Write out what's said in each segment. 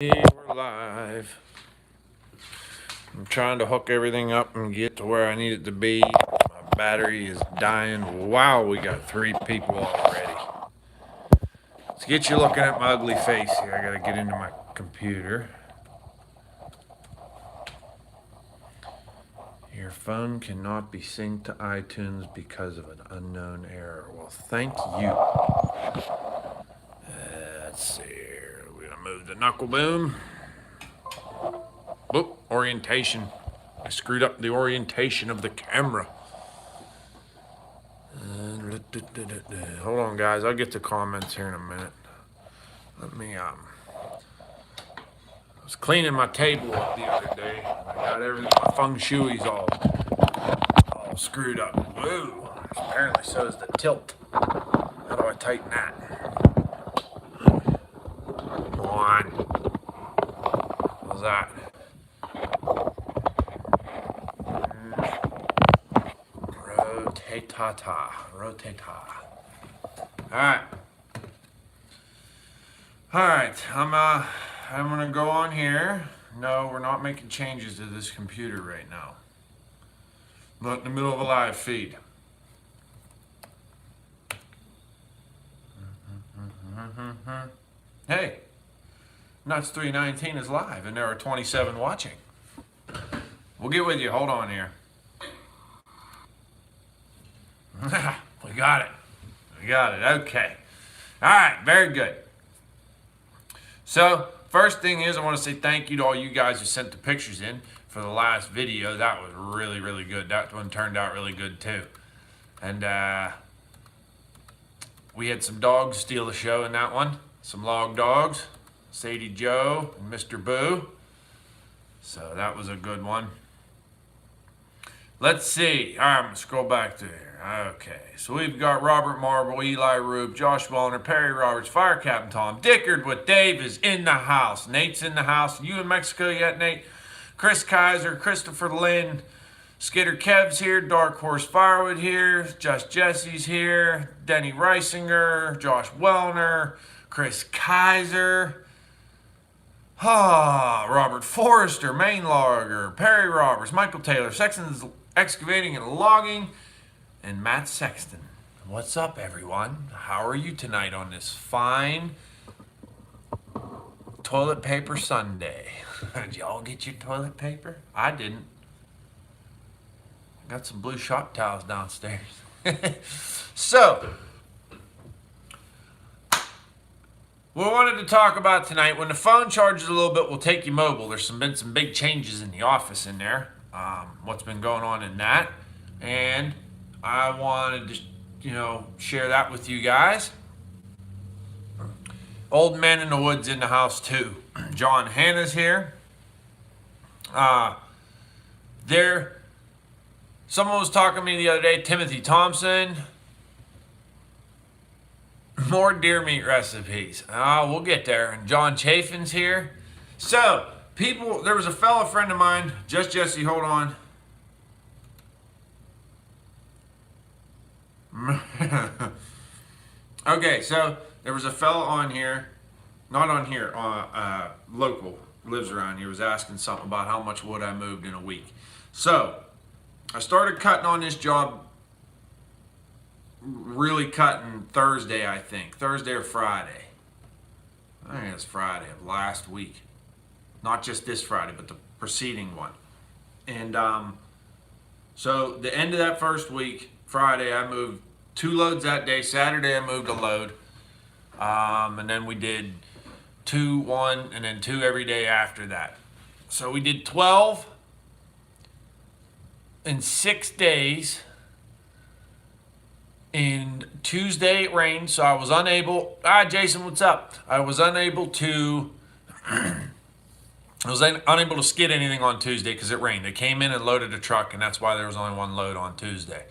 We're live. I'm trying to hook everything up and get to where I need it to be. My battery is dying. Wow, we got 3 people already. Let's get you looking at my ugly face here. I gotta get into my computer. Your phone cannot be synced to iTunes because of an unknown error. Well, thank you. Let's see here. We're gonna move the knuckle boom. Oop, orientation. I screwed up the orientation of the camera. Hold on, guys. I'll get to comments here in a minute. I was cleaning my table up the other day. I got everything, my feng shui's all screwed up. Woo! Apparently so is the tilt. How do I tighten that? Come on. How's that? Rotate-ta. Alright. I'm gonna go on here. No, we're not making changes to this computer right now. Not in the middle of a live feed. Hey, Nuts 319 is live and there are 27 watching. We'll get with you. Hold on here. We got it. Okay. All right. Very good. So, first thing is I want to say thank you to all you guys who sent the pictures in for the last video. That was really, really good. That one turned out really good too. And we had some dogs steal the show in that one. Some log dogs. Sadie Joe and Mr. Boo. So that was a good one. Let's see. All right, I'm going to scroll back to here. Okay, so we've got Robert Marble, Eli Rube, Josh Wellner, Perry Roberts, Fire Captain Tom, Dickard with Dave is in the house. Nate's in the house. You in Mexico yet, Nate? Chris Kaiser, Christopher Lynn, Skidder Kev's here, Dark Horse Firewood here, Just Jesse's here, Denny Reisinger, Josh Wellner, Chris Kaiser, Robert Forrester, Main Logger, Perry Roberts, Michael Taylor, Sexton's Excavating and Logging, and Matt Sexton. What's up, everyone? How are you tonight on this fine toilet paper Sunday? Did y'all get your toilet paper? I didn't. Got some blue shop towels downstairs. So, what we wanted to talk about tonight, when the phone charges a little bit, we'll take you mobile. There's been some big changes in the office in there. What's been going on in that. And I wanted to, share that with you guys. Old Man in the Woods in the house too. John Hanna's here. Someone was talking to me the other day, Timothy Thompson. More deer meat recipes. We'll get there. And John Chafin's here. So, there was a fellow friend of mine, Just Jesse, hold on. Okay, so there was a fellow on here, not on here, local, lives around here, was asking something about how much wood I moved in a week. So, I started cutting on this job, really cutting Thursday, I think. Thursday or Friday. I think it's Friday of last week. Not just this Friday, but the preceding one. And so the end of that first week, Friday, I moved 2 loads that day. Saturday, I moved a load. And then we did 2, 1, and then 2 every day after that. So we did 12 in 6 days. And Tuesday it rained, so I was unable. Jason, what's up? I was unable to skid anything on Tuesday because it rained. They came in and loaded a truck, and that's why there was only 1 load on Tuesday.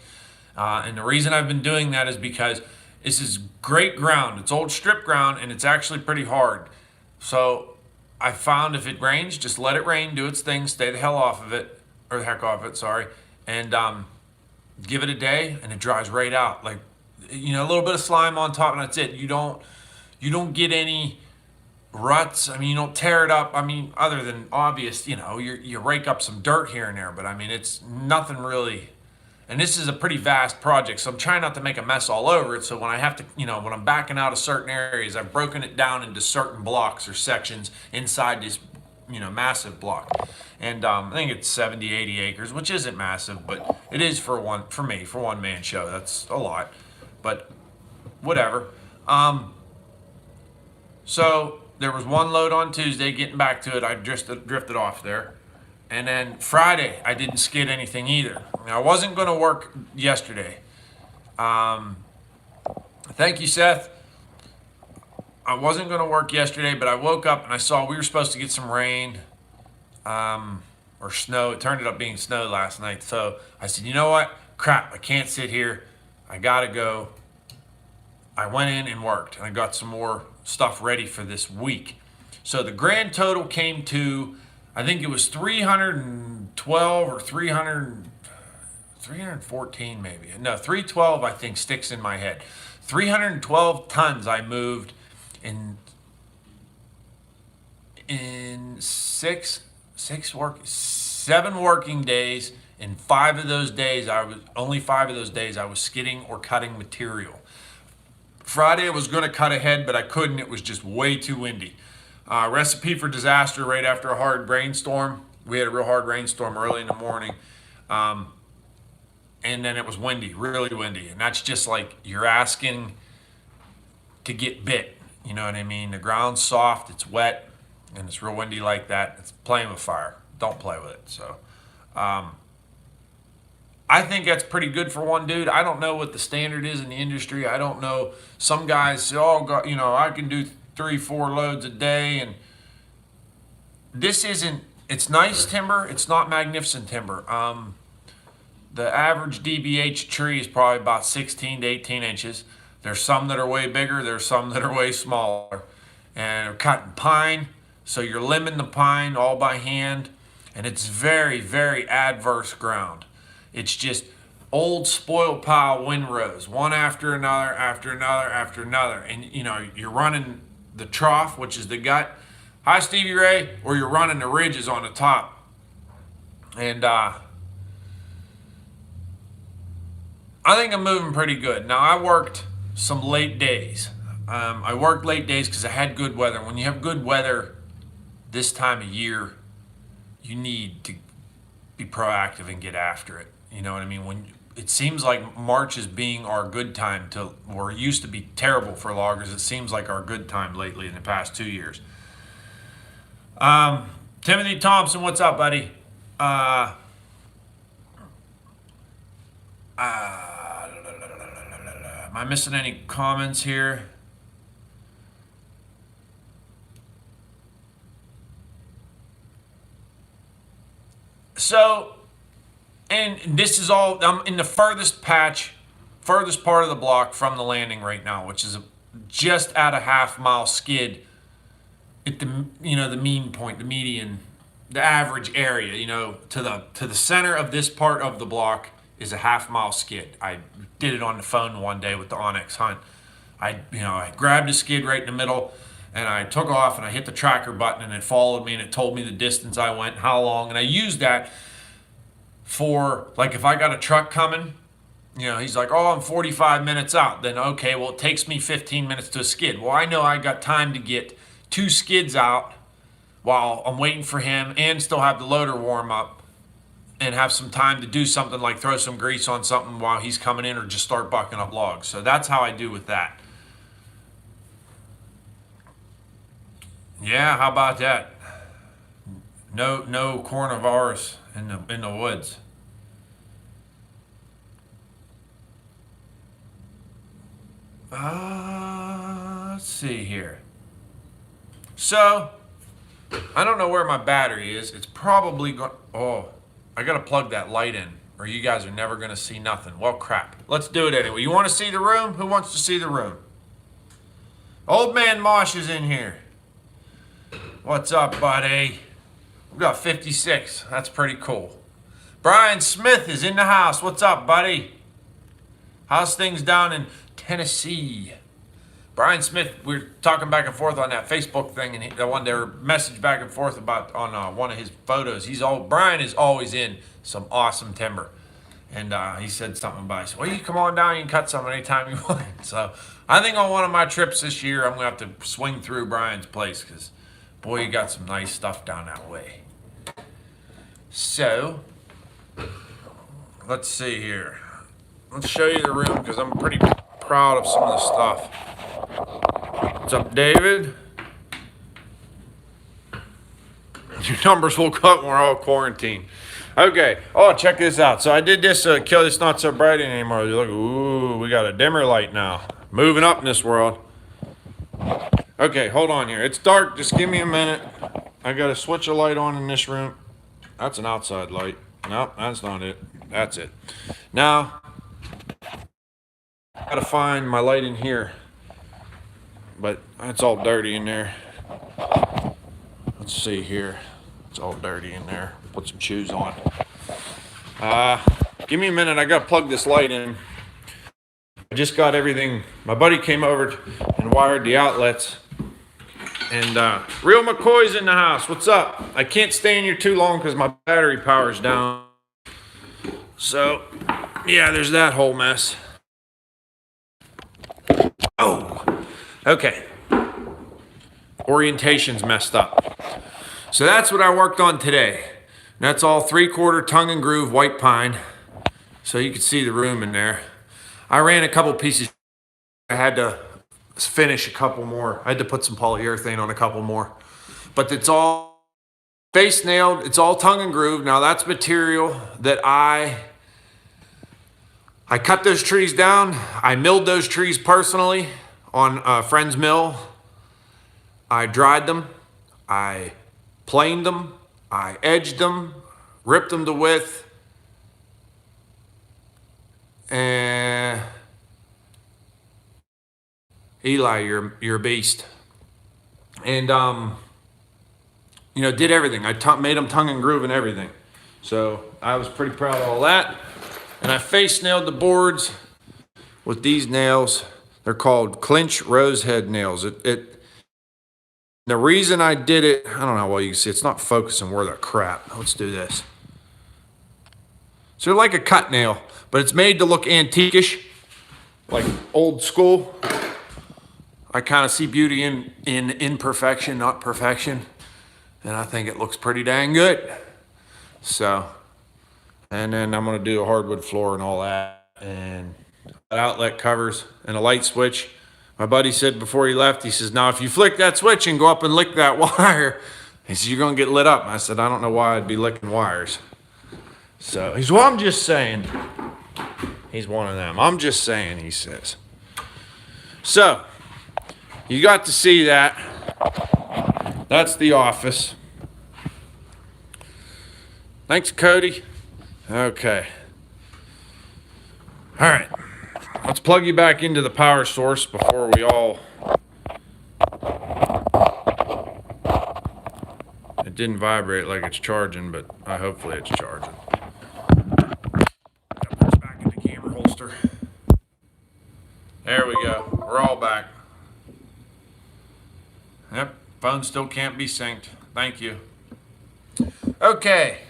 And the reason I've been doing that is because this is great ground. It's old strip ground, and it's actually pretty hard. So I found if it rains, just let it rain, do its thing, stay the hell off of it, or the heck off it, sorry, and give it a day, and it dries right out. Like, a little bit of slime on top, and that's it. You don't get any ruts. I mean, you don't tear it up. I mean, other than obvious, you rake up some dirt here and there, but I mean, it's nothing really. And this is a pretty vast project, so I'm trying not to make a mess all over it. So when I have to, when I'm backing out of certain areas, I've broken it down into certain blocks or sections inside this, massive block. And I think it's 70, 80 acres, which isn't massive, but it is for one man show. That's a lot, but whatever. So there was one load on Tuesday. Getting back to it, I just drifted off there. And then Friday, I didn't skid anything either. Now, I wasn't going to work yesterday. Thank you, Seth. I wasn't going to work yesterday, but I woke up and I saw we were supposed to get some rain or snow. It turned up being snow last night. So I said, you know what? Crap, I can't sit here. I got to go. I went in and worked, and I got some more stuff ready for this week. So the grand total came to, I think it was 312 or 314 maybe. No, 312 I think sticks in my head. 312 tons I moved in 7 working days. In 5 of those days, I was skidding or cutting material. Friday I was going to cut ahead, but I couldn't. It was just way too windy. Recipe for disaster right after a hard rainstorm. We had a real hard rainstorm early in the morning. And then it was windy, really windy. And that's just like you're asking to get bit. You know what I mean? The ground's soft, it's wet, and it's real windy like that. It's playing with fire. Don't play with it. So I think that's pretty good for one dude. I don't know what the standard is in the industry. I don't know. Some guys say, I can do 3-4 loads a day. And this it's nice timber. It's not magnificent timber. The average DBH tree is probably about 16 to 18 inches. There's some that are way bigger. There's some that are way smaller. And they're cutting pine. So you're limbing the pine all by hand. And it's very, very adverse ground. It's just old spoil pile windrows, one after another, after another, after another. And, you're running the trough, which is the gut. Hi, Stevie Ray. Or you're running the ridges on the top. And I think I'm moving pretty good. Now, I worked some late days. I worked late days because I had good weather. When you have good weather this time of year, you need to be proactive and get after it. You know what I mean? When it seems like March is being our good time or it used to be terrible for loggers. It seems like our good time lately in the past 2 years. Timothy Thompson, what's up, buddy? Am I missing any comments here? So, and this is all, I'm in the furthest part of the block from the landing right now, which is just at a half-mile skid at the mean point, the median, the average area, to the center of this part of the block is a half-mile skid. I did it on the phone one day with the Onyx Hunt. I grabbed a skid right in the middle, and I took off, and I hit the tracker button, and it followed me, and it told me the distance I went, how long, and I used that for, like, if I got a truck coming, he's like, I'm 45 minutes out. Then, okay, well, it takes me 15 minutes to a skid. Well, I know I got time to get 2 skids out while I'm waiting for him and still have the loader warm up and have some time to do something like throw some grease on something while he's coming in or just start bucking up logs. So that's how I do with that. Yeah, how about that? No carnivores in the woods. Let's see here. So, I don't know where my battery is. It's probably going. Oh, I gotta plug that light in, or you guys are never gonna see nothing. Well, crap. Let's do it anyway. You want to see the room? Who wants to see the room? Old man Mosh is in here. What's up, buddy? We got 56. That's pretty cool. Brian Smith is in the house. What's up, buddy? How's things down in Tennessee? Brian Smith, we were talking back and forth on that Facebook thing, and the one they were messaged back and forth about on one of his photos. Brian is always in some awesome timber. And he said something about, he said, well, you come on down, you can cut some anytime you want. So I think on one of my trips this year, I'm going to have to swing through Brian's place because, boy, you got some nice stuff down that way. So, let's see here. Let's show you the room because I'm pretty proud of some of the stuff. What's up, David? Your numbers will cut when we're all quarantined. Okay. Oh, check this out. So I did this kill. It's not so bright anymore. Look, ooh, we got a dimmer light now. Moving up in this world. Okay, hold on here. It's dark. Just give me a minute. I got to switch a light on in this room. That's an outside light. Nope, that's not it. That's it. Now, I got to find my light in here. But it's all dirty in there. Let's see here. It's all dirty in there. Put some shoes on. Give me a minute. I got to plug this light in. I just got everything. My buddy came over and wired the outlets. And Real McCoy's in the house. What's up? I can't stay in here too long because my battery power's down. So, yeah, there's that whole mess. Oh, okay. Orientation's messed up. So that's what I worked on today. That's all 3/4 tongue and groove white pine. So you can see the room in there. I ran a couple pieces. I had to finish a couple more. I had to put some polyurethane on a couple more. But it's all face nailed. It's all tongue and groove. Now that's material that I cut those trees down. I milled those trees personally on a friend's mill. I dried them. I planed them, I edged them, ripped them to width, and Eli, you're a beast. And did everything. I made them tongue and groove and everything. So I was pretty proud of all that. And I face nailed the boards with these nails. They're called clinch rosehead nails. The reason I did it, I don't know how well you can see, it's not focusing worth a crap. Let's do this. So they're like a cut nail, but it's made to look antique-ish, like old school. I kind of see beauty in imperfection, not perfection. And I think it looks pretty dang good. So, and then I'm gonna do a hardwood floor and all that, and outlet covers and a light switch. My buddy said before he left, he says, now if you flick that switch and go up and lick that wire, he says, you're going to get lit up. And I said, I don't know why I'd be licking wires. So he said, well, I'm just saying. He's one of them. I'm just saying, he says. So you got to see that. That's the office. Thanks, Cody. Okay. All right. Let's plug you back into the power source before we all... It didn't vibrate like it's charging, but hopefully it's charging. Put this back in the camera holster. There we go. We're all back. Yep, phone still can't be synced. Thank you. Okay.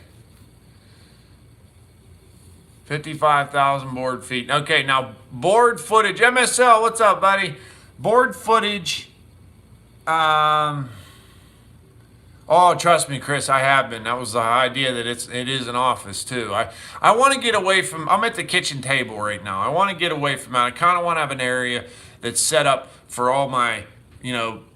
55,000 board feet. Okay, now board footage. MSL, what's up, buddy? Board footage. Oh, trust me, Chris, I have been. That was the idea that it is an office too. I want to get away from. I'm at the kitchen table right now. I want to get away from that. I kind of want to have an area that's set up for all my,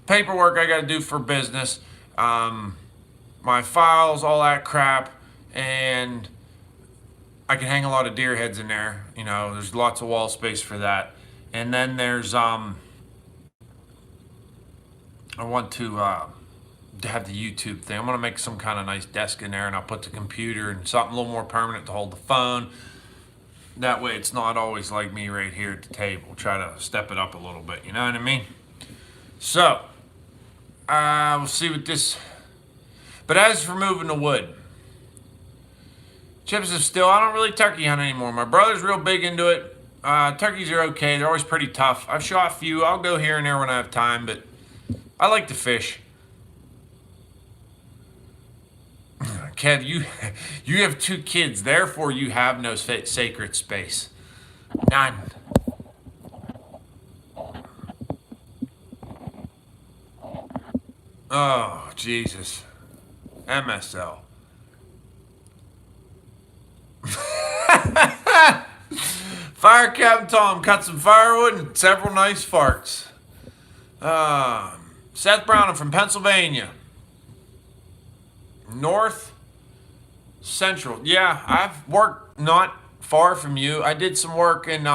paperwork I got to do for business, my files, all that crap, and I can hang a lot of deer heads in there. There's lots of wall space for that. And then there's, I want to have the YouTube thing. I'm going to make some kind of nice desk in there, and I'll put the computer and something a little more permanent to hold the phone. That way it's not always like me right here at the table. Try to step it up a little bit, you know what I mean? So, we'll see what this... But as for moving the wood, chips is still, I don't really turkey hunt anymore. My brother's real big into it. Turkeys are okay. They're always pretty tough. I've shot a few. I'll go here and there when I have time, but I like to fish. Kev, you have 2 kids, therefore you have no sacred space. None. Oh, Jesus. MSL. Fire Captain Tom cut some firewood and several nice farts. Seth Brown, I'm from Pennsylvania. North Central. Yeah, I've worked not far from you. I did some work in is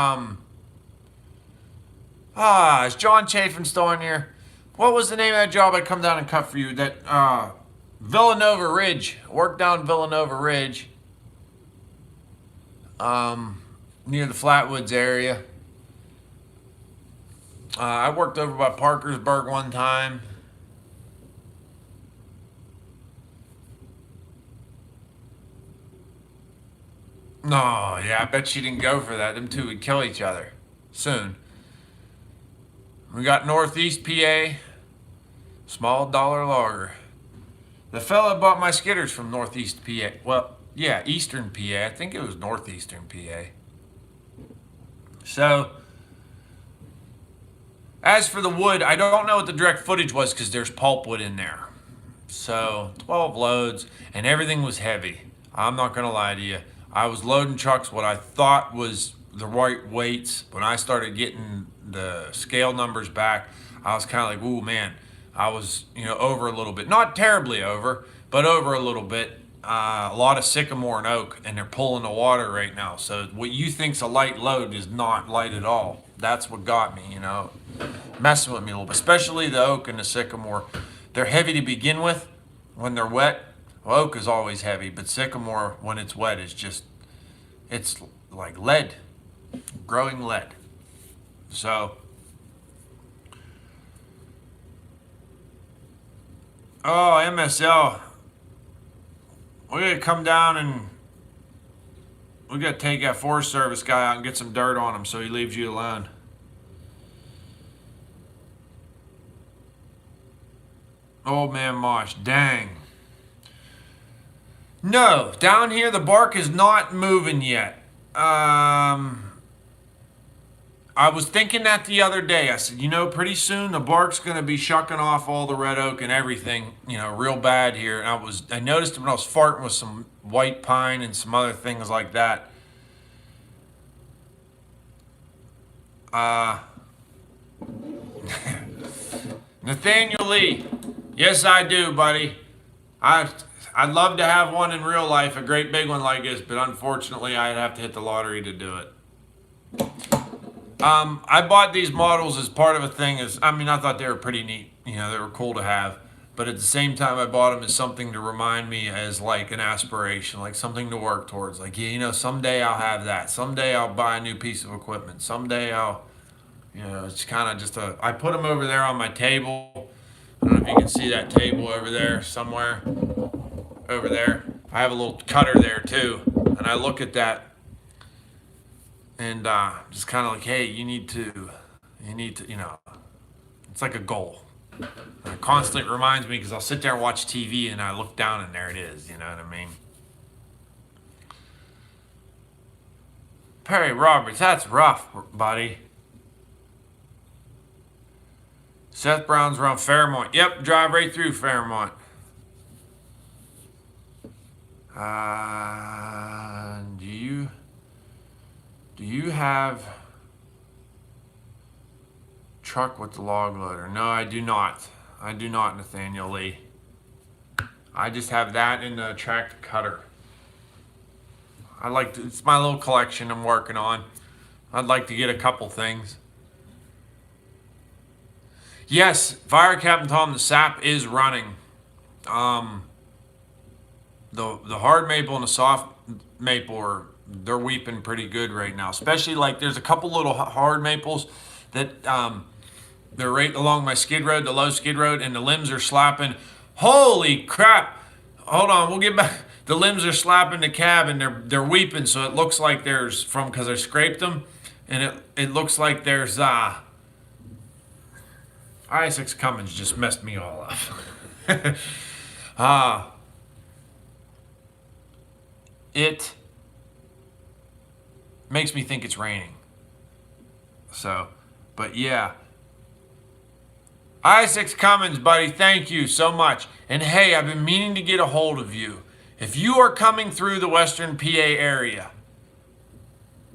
John Chafin still in here? What was the name of that job I come down and cut for you? That Villanova Ridge. Worked down Villanova Ridge. Near the Flatwoods area. I worked over by Parkersburg one time. No, yeah, I bet she didn't go for that. Them two would kill each other soon. We got Northeast PA, small dollar lager. The fella bought my skitters from Northeast PA. Well, yeah, Eastern PA. I think it was Northeastern PA. So, as for the wood, I don't know what the direct footage was because there's pulpwood in there. So, 12 loads, and everything was heavy. I'm not going to lie to you. I was loading trucks what I thought was the right weights. When I started getting the scale numbers back, I was kind of like, ooh, man, I was, over a little bit. Not terribly over, but over a little bit. A lot of sycamore and oak, and they're pulling the water right now. So what you think's a light load is not light at all. That's what got me, messing with me a little bit. Especially the oak and the sycamore. They're heavy to begin with when they're wet. Well, oak is always heavy, but sycamore, when it's wet, is just, it's like lead, growing lead. So, MSL, we gotta come down and we gotta take that Forest Service guy out and get some dirt on him so he leaves you alone. Old man Mosh, dang. No, down here the bark is not moving yet. I was thinking that the other day. I said, pretty soon the bark's going to be shucking off all the red oak and everything, real bad here. And I noticed it when I was farting with some white pine and some other things like that. Nathaniel Lee. Yes, I do, buddy. I'd love to have one in real life, a great big one like this, but unfortunately I'd have to hit the lottery to do it. I bought these models as part of a thing. I thought they were pretty neat. They were cool to have. But at the same time, I bought them as something to remind me as like an aspiration, like something to work towards. Like, someday I'll have that. Someday I'll buy a new piece of equipment. Someday it's kind of just I put them over there on my table. I don't know if you can see that table over there somewhere. Over there. I have a little cutter there too. And I look at that and just kind of like, hey, you need to, it's like a goal. And it constantly reminds me because I'll sit there and watch TV and I look down and there it is, you know what I mean? Perry Roberts, that's rough, buddy. Seth Brown's around Fairmont. Yep, drive right through Fairmont. Do you have truck with the log loader? No, I do not. I do not, Nathaniel Lee. I just have that in the tractor cutter. It's my little collection I'm working on. I'd like to get a couple things. Yes, Fire Captain Tom, the sap is running. The hard maple and the soft maple they're weeping pretty good right now. Especially like there's a couple little hard maples that they're right along my skid road, the low skid road, and the limbs are slapping. Holy crap! Hold on, we'll get back. The limbs are slapping the cab and they're weeping, so it looks like because I scraped them, and it looks like there's I-6 Cummins just messed me all up. It makes me think it's raining. So, but yeah. I-6 Cummins, buddy, thank you so much. And hey, I've been meaning to get a hold of you. If you are coming through the Western PA area,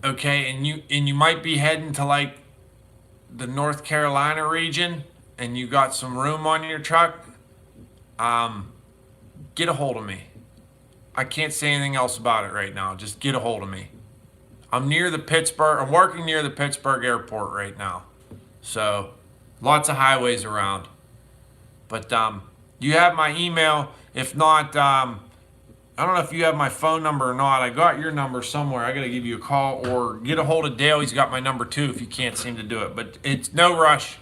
okay, and you might be heading to like the North Carolina region, and you got some room on your truck, get a hold of me. I can't say anything else about it right now. Just get a hold of me. I'm working near the Pittsburgh airport right now. So, lots of highways around. But you have my email. If not, I don't know if you have my phone number or not. I got your number somewhere. I got to give you a call or get a hold of Dale. He's got my number too if you can't seem to do it. But it's no rush.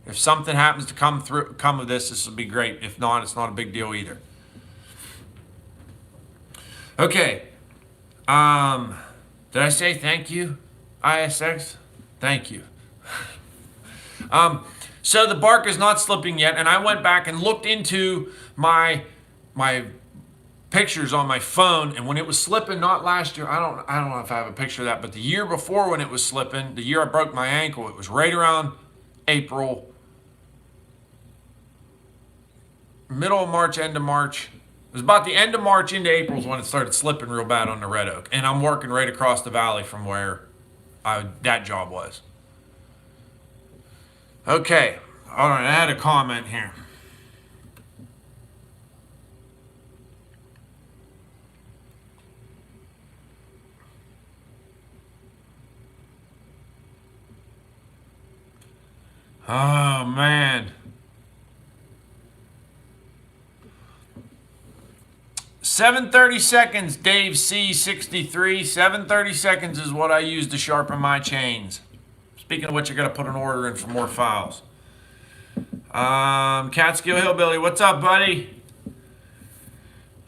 If something happens to come of this will be great. If not, it's not a big deal either. Okay. Did I say thank you, ISX? Thank you. So the bark is not slipping yet, and I went back and looked into my pictures on my phone, and when it was slipping, not last year, I don't know if I have a picture of that, but the year before when it was slipping, the year I broke my ankle, it was right around April, middle of March, end of March. It was about the end of March into April is when it started slipping real bad on the Red Oak, and I'm working right across the valley from where that job was. Okay, all right, I had a comment here. Oh, man. 7:30 seconds, Dave C63. 7:30 seconds is what I use to sharpen my chains. Speaking of which, I got to put an order in for more files. Catskill Hillbilly, what's up, buddy?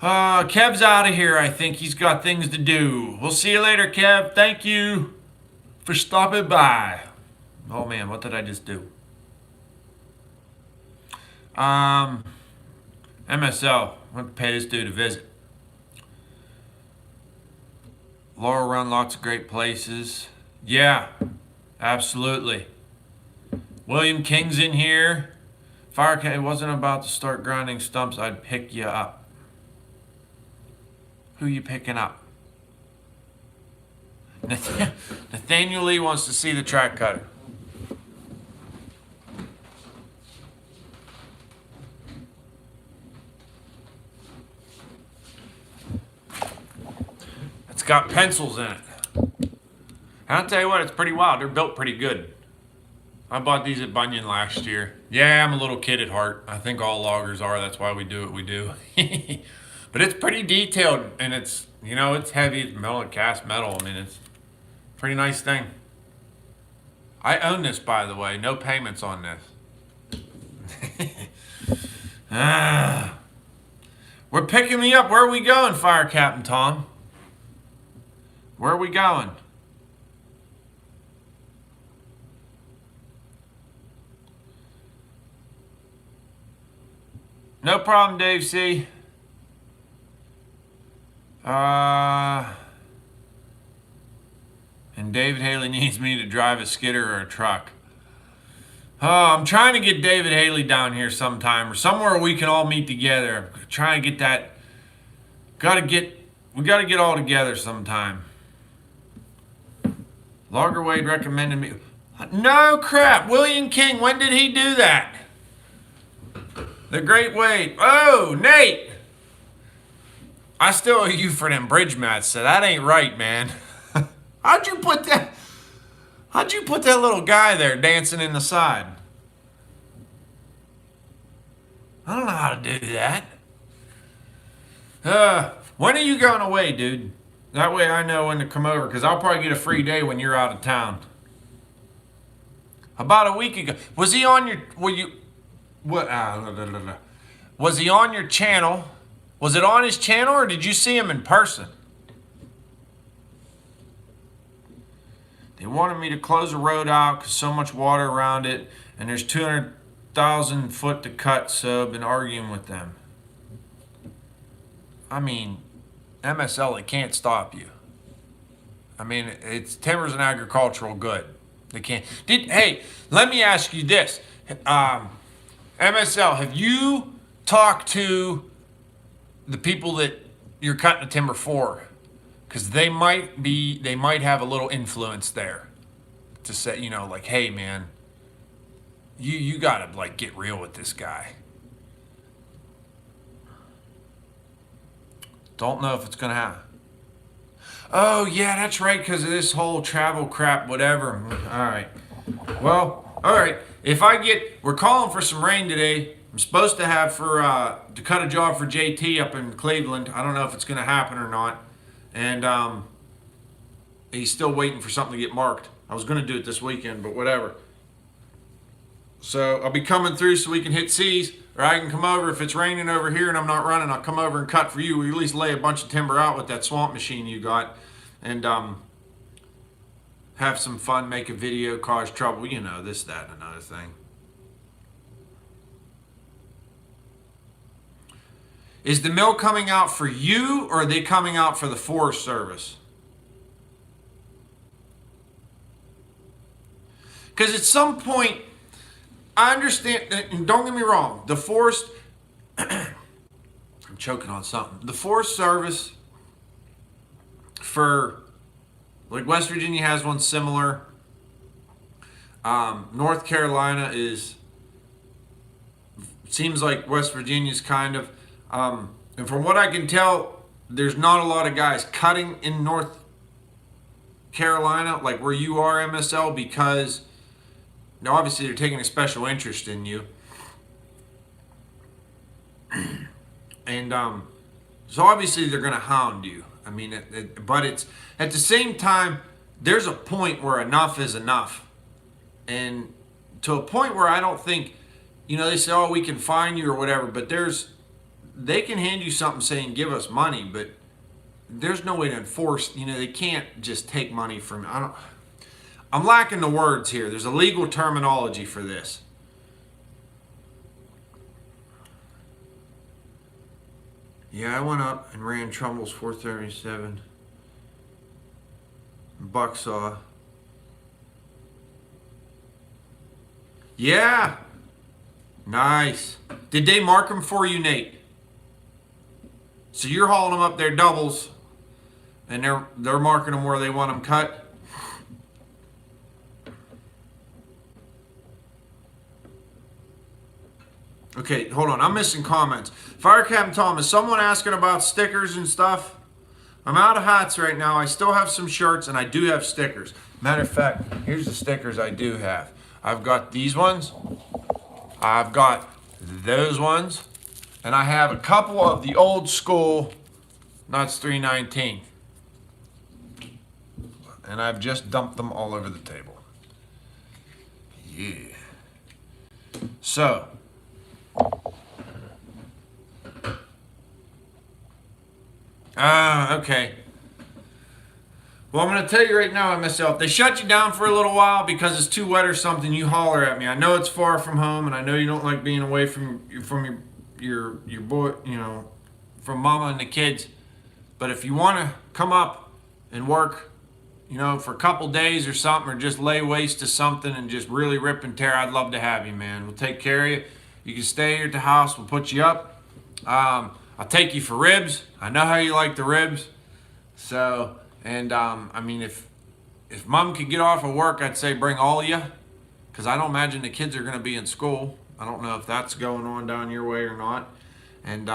Kev's out of here, I think. He's got things to do. We'll see you later, Kev. Thank you for stopping by. Oh, man, what did I just do? MSL, went to pay this dude a visit. Laurel Run, lots of great places. Yeah, absolutely. William King's in here. Firecat wasn't about to start grinding stumps. I'd pick you up. Who you picking up? Nathaniel Lee wants to see the track cutter. It's got pencils in it. I'll tell you what, it's pretty wild. They're built pretty good. I bought these at Bunyan last year. Yeah, I'm a little kid at heart. I think all loggers are. That's why we do what we do. But it's pretty detailed, and it's, you know, it's heavy. It's metal, cast metal. I mean, it's a pretty nice thing. I own this, by the way. No payments on this. We're picking me up. Where are we going, Fire Captain Tom? Where are we going? No problem, Dave C. And David Haley needs me to drive a skidder or a truck. I'm trying to get David Haley down here sometime, or somewhere we can all meet together. I'm trying to get that. We gotta get all together sometime. Logger Wade recommended me. No crap, William King. When did he do that? The Great Wade. Oh, Nate. I still owe you for them bridge mats, so that ain't right, man. How'd you put that little guy there dancing in the side? I don't know how to do that. When are you going away, dude? That way I know when to come over, because I'll probably get a free day when you're out of town. About a week ago. Was he on your... Was he on your channel? Was it on his channel, or did you see him in person? They wanted me to close the road out because so much water around it, and there's 200,000 foot to cut, so I've been arguing with them. I mean, MSL, they can't stop you. I mean, it's timber's an agricultural good. They can't. Hey, let me ask you this. MSL, have you talked to the people that you're cutting the timber for? Because they might have a little influence there to say, you know, like, hey man, you gotta like get real with this guy. Don't know if it's gonna happen. Oh yeah, that's right, because of this whole travel crap, whatever. All right. Well, all right. We're calling for some rain today. I'm supposed to have to cut a job for JT up in Cleveland. I don't know if it's gonna happen or not. And he's still waiting for something to get marked. I was going to do it this weekend, but whatever. So I'll be coming through so we can hit C's, or I can come over. If it's raining over here and I'm not running, I'll come over and cut for you. We at least lay a bunch of timber out with that swamp machine you got, and have some fun, make a video, cause trouble, you know, this, that, and another thing. Is the mill coming out for you, or are they coming out for the Forest Service? Because at some point, I understand, and don't get me wrong, the Forest, I'm choking on something. The Forest Service for, like West Virginia has one similar. North Carolina seems like West Virginia's kind of, and from what I can tell, there's not a lot of guys cutting in North Carolina, like where you are, MSL, because now obviously they're taking a special interest in you. And so obviously they're going to hound you. I mean, but it's at the same time, there's a point where enough is enough. And to a point where I don't think, you know, they say, oh, we can fine you or whatever, but they can hand you something saying give us money, but there's no way to enforce, you know, they can't just take money from, I'm lacking the words here. There's a legal terminology for this. Yeah, I went up and ran Trumbull's 437 bucksaw. Yeah. Nice. Did they mark them for you, Nate? So you're hauling them up there doubles, and they're marking them where they want them cut? Okay, hold on. I'm missing comments. Fire Captain Tom, is someone asking about stickers and stuff? I'm out of hats right now. I still have some shirts, and I do have stickers. Matter of fact, here's the stickers I do have. I've got these ones. I've got those ones. And I have a couple of the old school Nuts 319. And I've just dumped them all over the table. Yeah. So. Okay. Well, I'm going to tell you right now, myself, they shut you down for a little while because it's too wet or something. You holler at me. I know it's far from home, and I know you don't like being away from your boy, you know, from mama and the kids. But if you want to come up and work, you know, for a couple days or something, or just lay waste to something and just really rip and tear, I'd love to have you, man. We'll take care of you. You can stay here at the house. We'll put you up. I'll take you for ribs. I know how you like the ribs. So, and I mean, if mom could get off of work, I'd say bring all of you, because I don't imagine the kids are going to be in school. I don't know if that's going on down your way or not. And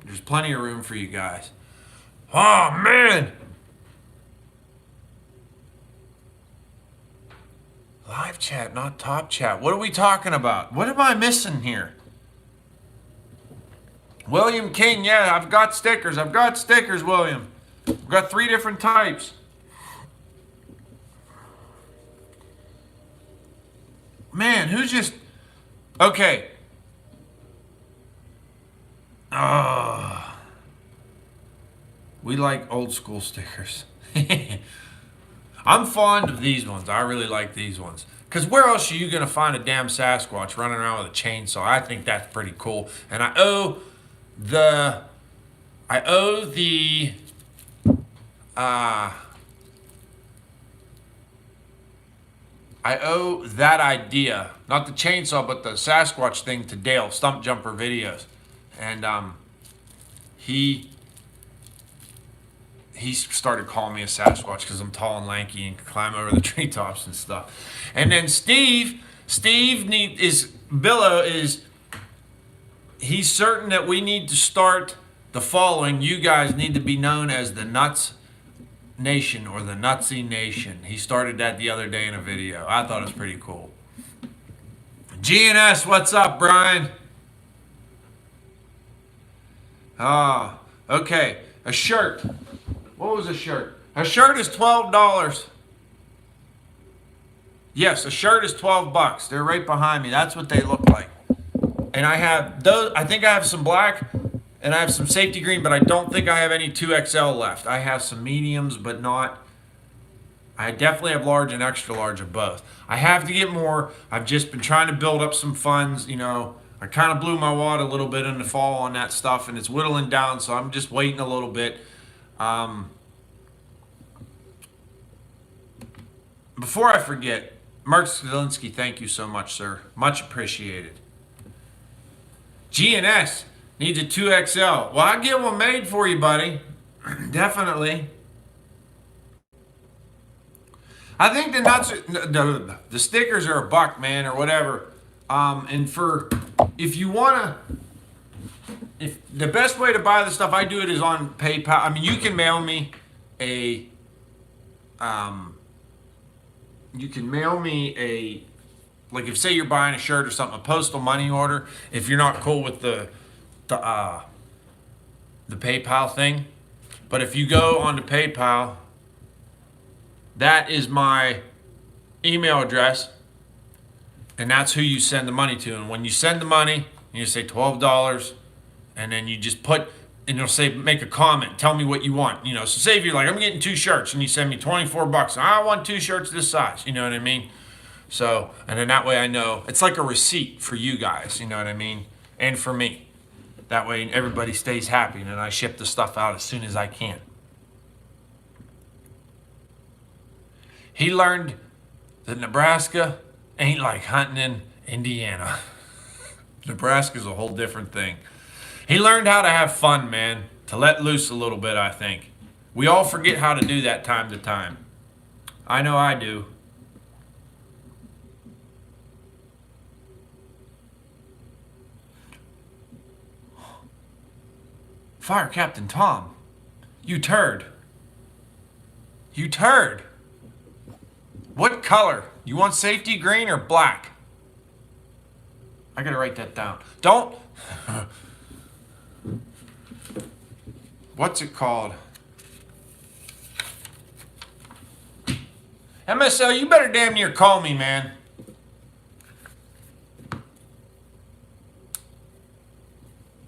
there's plenty of room for you guys. Oh, man. Live chat, not top chat. What are we talking about? What am I missing here? William King, yeah, I've got stickers. I've got stickers, William. I've got 3 different types. Man, who's just... Okay. We like old school stickers. I'm fond of these ones. I really like these ones. Because where else are you going to find a damn Sasquatch running around with a chainsaw? I think that's pretty cool. And I owe the uh, I owe that idea, not the chainsaw, but the Sasquatch thing to Dale, Stump Jumper Videos. And he started calling me a Sasquatch because I'm tall and lanky and can climb over the treetops and stuff. And then he's certain that we need to start the following. You guys need to be known as the Nuts Nation or the Nutsy Nation. He started that the other day in a video. I thought it was pretty cool. GNS, what's up, Brian? Okay. A shirt. What was a shirt? A shirt is $12. Yes, a shirt is $12. They're right behind me. That's what they look like. And I have those. I think I have some black and I have some safety green, but I don't think I have any 2XL left. I have some mediums, but not. I definitely have large and extra large of both. I have to get more. I've just been trying to build up some funds. You know, I kind of blew my wad a little bit in the fall on that stuff, and it's whittling down, so I'm just waiting a little bit. Before I forget, Mark Skalinsky, thank you so much, sir. Much appreciated. GNS needs a 2XL. Well, I'll get one made for you, buddy. Definitely. I think the nuts, the stickers are $1, man, or whatever. And if you want to, the best way to buy the stuff, I do it is on PayPal. I mean, you can mail me like if say you're buying a shirt or something, a postal money order, if you're not cool with the PayPal thing. But if you go onto PayPal, that is my email address, and that's who you send the money to. And when you send the money, you say $12, and then you just put, and it'll say, make a comment, tell me what you want. You know, so say if you're like, I'm getting 2 shirts, and you send me $24, I want 2 shirts this size. You know what I mean? So, and then that way I know, it's like a receipt for you guys, you know what I mean? And for me. That way everybody stays happy, and then I ship the stuff out as soon as I can. He learned that Nebraska ain't like hunting in Indiana. Nebraska's a whole different thing. He learned how to have fun, man, to let loose a little bit, I think. We all forget how to do that time to time. I know I do. Fire Captain Tom, you turd. You turd. What color? You want safety green or black? I gotta write that down. Don't. What's it called? MSL, you better damn near call me, man.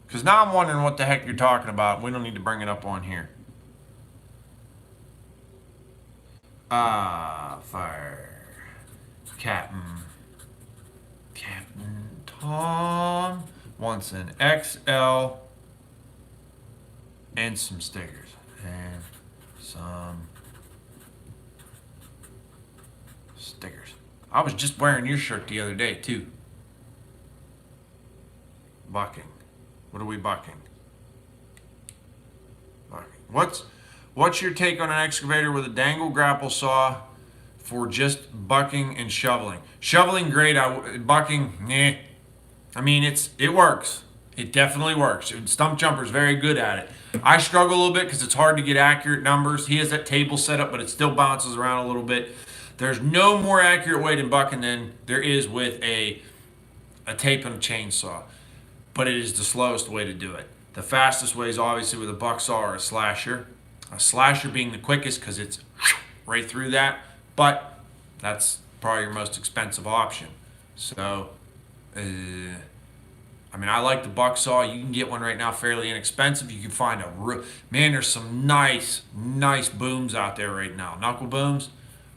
Because now I'm wondering what the heck you're talking about. We don't need to bring it up on here. Fire. Captain Tom wants an XL and some stickers. And some stickers. I was just wearing your shirt the other day, too. Bucking. What are we bucking? What's your take on an excavator with a dangle grapple saw for just bucking and shoveling? Shoveling, great. Bucking, nah. I mean, it works. It definitely works. Stump Jumper's very good at it. I struggle a little bit because it's hard to get accurate numbers. He has that table set up, but it still bounces around a little bit. There's no more accurate way than bucking than there is with a tape and a chainsaw. But it is the slowest way to do it. The fastest way is obviously with a buck saw or a slasher. A slasher being the quickest because it's right through that. But that's probably your most expensive option. So, I mean, I like the buck saw. You can get one right now fairly inexpensive. You can find man, there's some nice booms out there right now. Knuckle booms.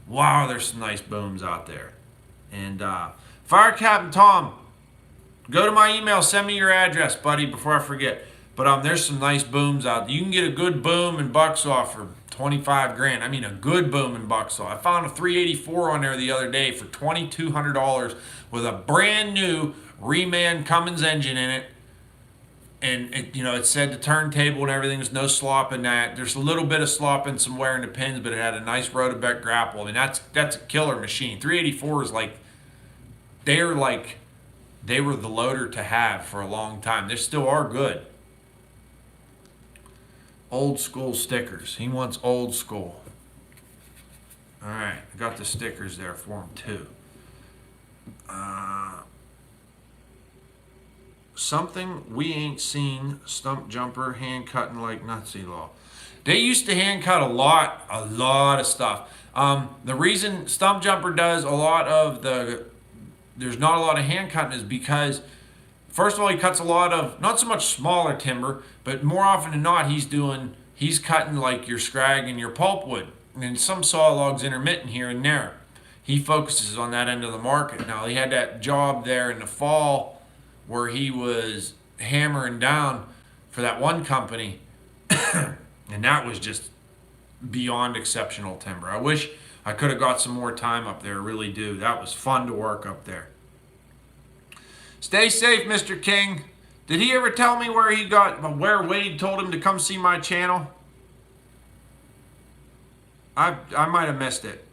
Wow, there's some nice booms out there. And Fire Captain Tom, go to my email, send me your address, buddy, before I forget. But there's some nice booms out there. You can get a good boom in Bucksaw for 25 grand. I mean, a good boom in Bucksaw. I found a 384 on there the other day for $2,200 with a brand new Reman Cummins engine in it. And it said the turntable and everything. There's no slop in that. There's a little bit of slop and some wear in the pins, but it had a nice Rotobeck grapple. I mean, that's a killer machine. 384 is they were the loader to have for a long time. They still are good. Old school stickers. He wants old school. All right, I got the stickers there for him too. Something we ain't seen, stump jumper, hand cutting like Nazi law. They used to hand cut a lot of stuff. The reason stump jumper does there's not a lot of hand cutting is because, first of all, he cuts a lot of, not so much smaller timber, but more often than not, he's cutting like your scrag and your pulpwood, and some saw logs intermittent here and there. He focuses on that end of the market. Now, he had that job there in the fall where he was hammering down for that one company, and that was just beyond exceptional timber. I wish I could have got some more time up there, really do. That was fun to work up there. Stay safe, Mr. King. Did he ever tell me where Wade told him to come see my channel? I might have missed it.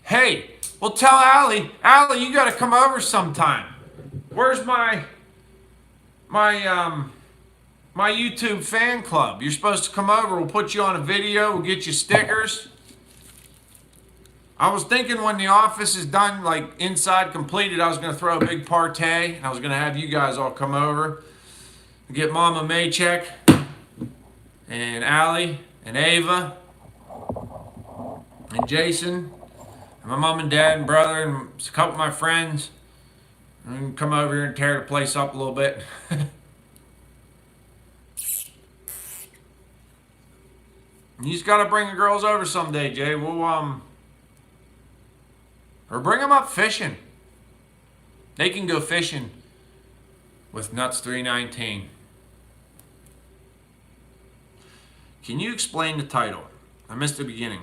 Hey, well, tell Allie. Allie, you got to come over sometime. Where's my YouTube fan club? You're supposed to come over. We'll put you on a video. We'll get you stickers. I was thinking when the office is done, like inside completed, I was going to throw a big party. I was going to have you guys all come over. Get Mama Maycheck and Allie and Ava and Jason. And my mom and dad and brother and a couple of my friends, and come over here and tear the place up a little bit. You just gotta bring the girls over someday, Jay. We'll or bring them up fishing. They can go fishing with Nuts 319. Can you explain the title? I missed the beginning.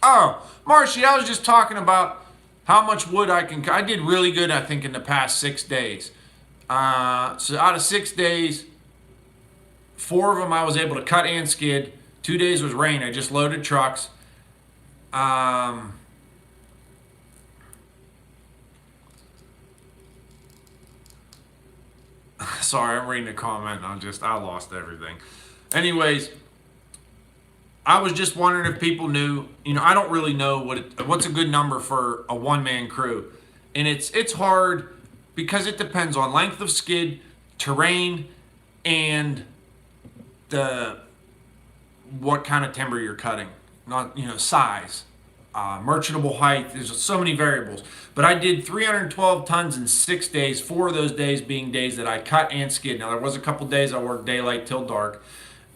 Oh, Marcy, I was just talking about how much wood I did really good, I think, in the past 6 days. So out of 6 days, 4 of them I was able to cut and skid. 2 days was rain. I just loaded trucks. Sorry, I'm reading a comment. I lost everything. Anyways, I was just wondering if people knew, I don't really know what's a good number for a one-man crew. And it's hard because it depends on length of skid, terrain, and what kind of timber you're cutting. Not, size, merchantable height. There's so many variables. But I did 312 tons in 6 days, 4 of those days being days that I cut and skid. Now, there was a couple days I worked daylight till dark.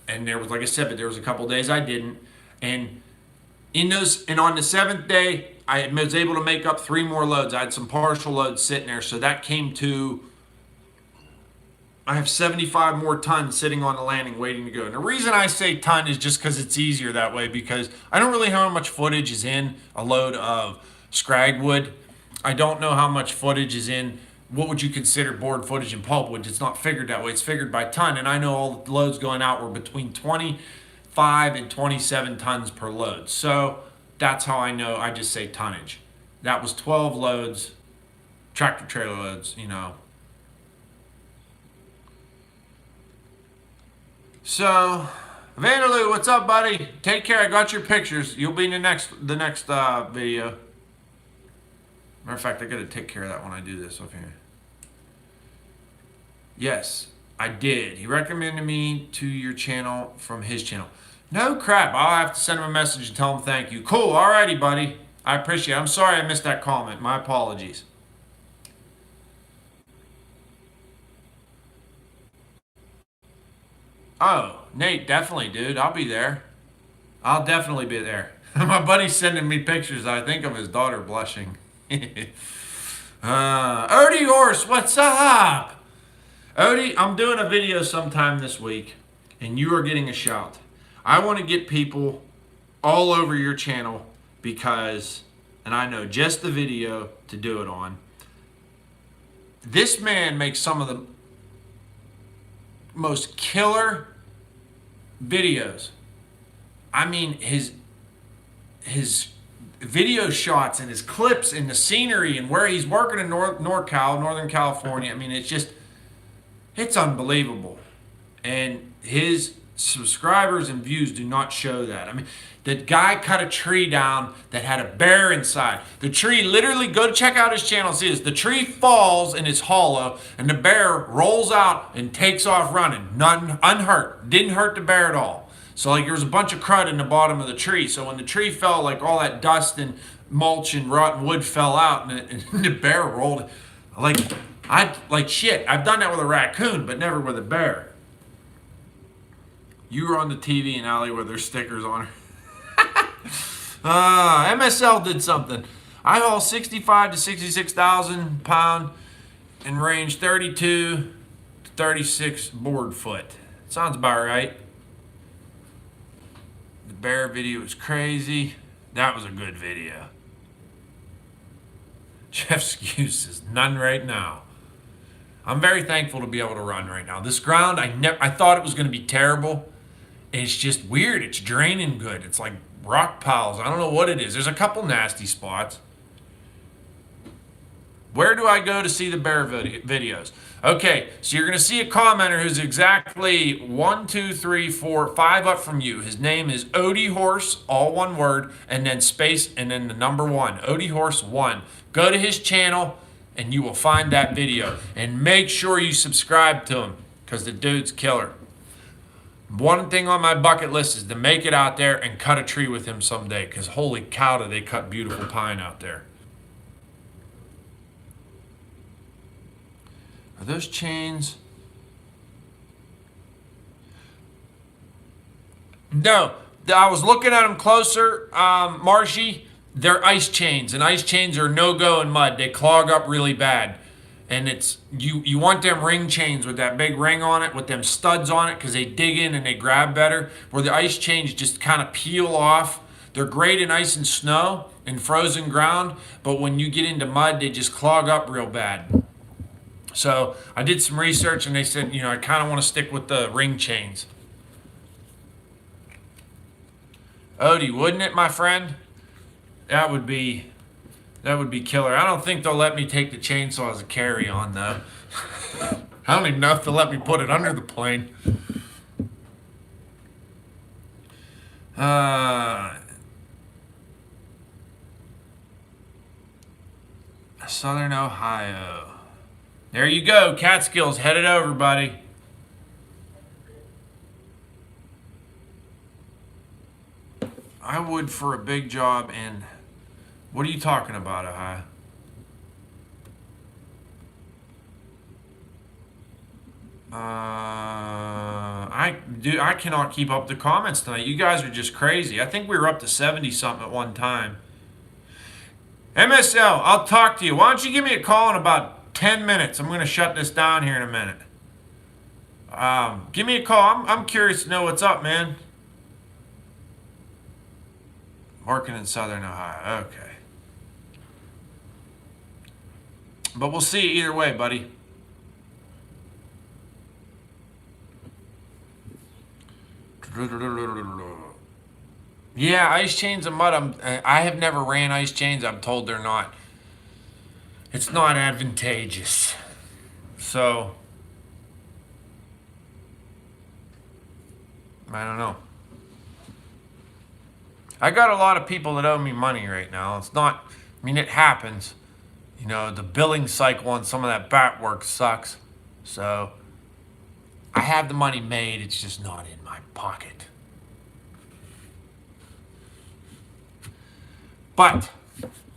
And there was, like I said, but there was a couple days I didn't. And on the 7th day, I was able to make up 3 more loads. I had some partial loads sitting there, so that came to, I have 75 more tons sitting on the landing waiting to go. And the reason I say ton is just because it's easier that way, because I don't really know how much footage is in a load of scrag wood. I don't know how much footage is in what would you consider board footage and pulpwood. It's not figured that way. It's figured by ton, and I know all the loads going out were between 25 and 27 tons per load. So that's how I know. I just say tonnage. That was 12 loads, tractor trailer loads, So, Vanderloo, what's up, buddy? Take care. I got your pictures. You'll be in the next video. Matter of fact, I gotta take care of that when I do this. Okay. Yes, I did. He recommended me to your channel from his channel. No crap. I'll have to send him a message and tell him thank you. Cool. Alrighty, buddy. I appreciate it. I'm sorry I missed that comment. My apologies. Oh, Nate, definitely, dude. I'll be there. I'll definitely be there. My buddy's sending me pictures, I think, of his daughter blushing. Odie Horse, what's up? Odie, I'm doing a video sometime this week, and you are getting a shout. I want to get people all over your channel because, and I know just the video to do it on. This man makes some of the most killer videos. I mean, his video shots and his clips and the scenery and where he's working in Northern California. I mean, it's unbelievable. And his subscribers and views do not show that. I mean, the guy cut a tree down that had a bear inside. The tree literally, go check out his channel, see this. The tree falls and it's hollow, and the bear rolls out and takes off running. None unhurt. Didn't hurt the bear at all. So like there was a bunch of crud in the bottom of the tree. So when the tree fell, like all that dust and mulch and rotten wood fell out, and the bear rolled. Like shit. I've done that with a raccoon, but never with a bear. You were on the TV in Alley with their stickers on her. MSL did something. I haul 65 to 66,000 pound and range 32 to 36 board foot. Sounds about right. The bear video was crazy. That was a good video. Jeff's excuses, none right now. I'm very thankful to be able to run right now. This ground, I thought it was going to be terrible. It's just weird. It's draining good. It's like rock piles. I don't know what it is. There's a couple nasty spots. Where do I go to see the bear videos? Okay, so you're going to see a commenter who's exactly 1, 2, 3, 4, 5 up from you. His name is Odie Horse, all one word, and then space, and then the number 1. Odie Horse 1. Go to his channel, and you will find that video. And make sure you subscribe to him, because the dude's killer. One thing on my bucket list is to make it out there and cut a tree with him someday, because holy cow, do they cut beautiful pine out there. Are those chains? No, I was looking at them closer, Marshy. They're ice chains, and ice chains are no-go in mud. They clog up really bad. And it's you want them ring chains with that big ring on it, with them studs on it, because they dig in and they grab better. Where the ice chains just kind of peel off. They're great in ice and snow and frozen ground, but when you get into mud, they just clog up real bad. So I did some research, and they said, I kind of want to stick with the ring chains. Odie, wouldn't it, my friend? That would be killer. I don't think they'll let me take the chainsaw as a carry-on, though. I don't even know if they'll let me put it under the plane. Southern Ohio. There you go, Catskills. Headed over, buddy. I would for a big job in... What are you talking about, Ohio? I cannot keep up the comments tonight. You guys are just crazy. I think we were up to 70-something at one time. MSL, I'll talk to you. Why don't you give me a call in about 10 minutes? I'm going to shut this down here in a minute. Give me a call. I'm curious to know what's up, man. Working in Southern Ohio. Okay. But we'll see either way, buddy. Yeah, ice chains and mud. I have never ran ice chains. I'm told they're not. It's not advantageous. So, I don't know. I got a lot of people that owe me money right now. It's not, it happens. The billing cycle on some of that bat work sucks. So, I have the money made. It's just not in my pocket. But,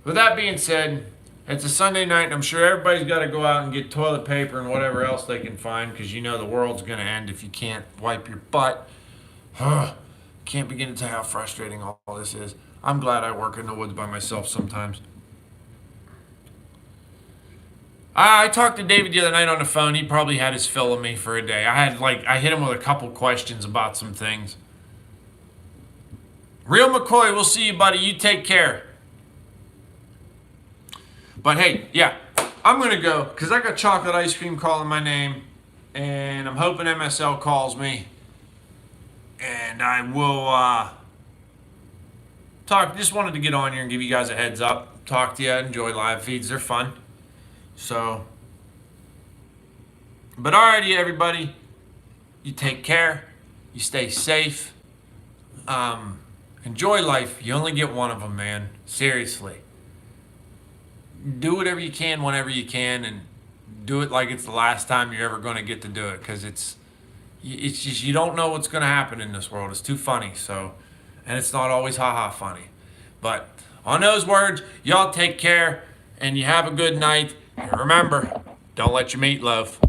with that being said, it's a Sunday night, and I'm sure everybody's got to go out and get toilet paper and whatever else they can find, because the world's going to end if you can't wipe your butt. Can't begin to tell how frustrating all this is. I'm glad I work in the woods by myself sometimes. I talked to David the other night on the phone. He probably had his fill of me for a day. I hit him with a couple questions about some things. Real McCoy, we'll see you, buddy. You take care. But hey, yeah, I'm going to go because I got chocolate ice cream calling my name. And I'm hoping MSL calls me. And I will talk. Just wanted to get on here and give you guys a heads up. Talk to you. Enjoy live feeds. They're fun. So, but alrighty, everybody. You take care. You stay safe. Enjoy life. You only get one of them, man. Seriously. Do whatever you can whenever you can, and do it like it's the last time you're ever going to get to do it, because it's just, you don't know what's going to happen in this world. It's too funny. So, and it's not always ha-ha funny. But on those words, y'all take care, and you have a good night. And remember, don't let your meat loaf.